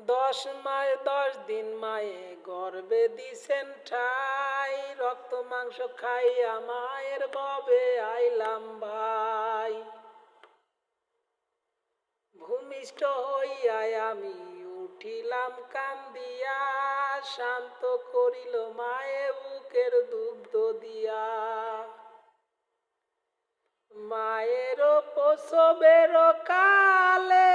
10 মাস 10 দিন মায়ে গর্বে দিছেন ঠাই, রক্ত মাংস খাইয়া মায়ের ববে আইলাম ভাই। ভূমিষ্ঠ হইয়াই আমি উঠিলাম কান্দিয়া, শান্ত করিল মায়ে বুকের দুগ্ধ দিয়া। মায়ের প্রসবের কালে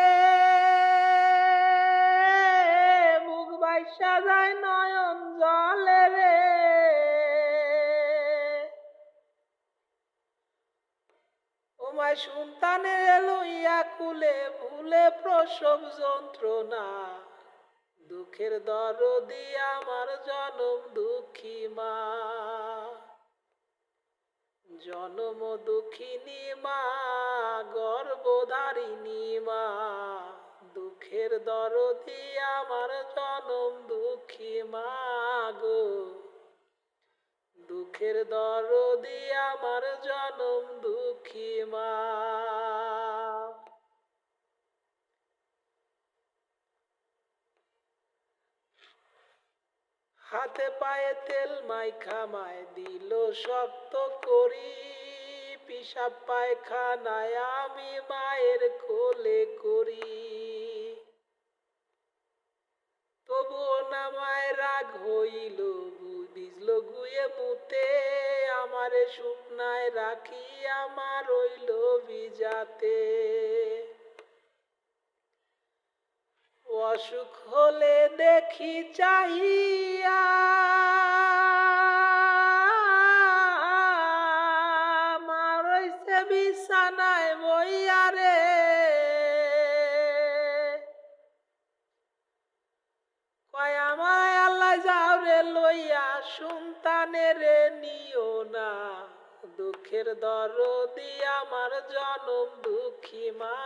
বুক বাইসা যায় নয়ন জলে রে। ও মায় সন্তানের লইয়া কুলে ভুলে প্রসব যন্ত্রণা, দুঃখের দরদি আমার জনম দুঃখী মা। জনম দুঃখিনী মা, গর্ভধারিণী মা, দুঃখের দরদি আমার জনম দুঃখী মা গো। দুঃখের দরদি আমার জনম দুঃখী মা। হাতে পায়ে তেল মাইখা মায় দিল শক্ত করি, পিসাব পায়খানায় আমি মায়ের কোলে করি। তবুও না মায়ের রাগ হইল, ভিজল গুয়ে মুতে, আমারে শুকনায় রাখি আমার রইল ভিজাতে। অসুখ হলে দেখি চাহিয়া মা রইছে বিছানায় বইয়া রে। কয় আমায় আল্লাহ যাও রে লইয়া, সন্তানের নিও না। দুঃখের দরদি আমার জনম দুঃখী মা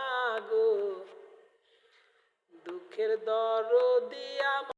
গো। দুঃখের দরদি আমার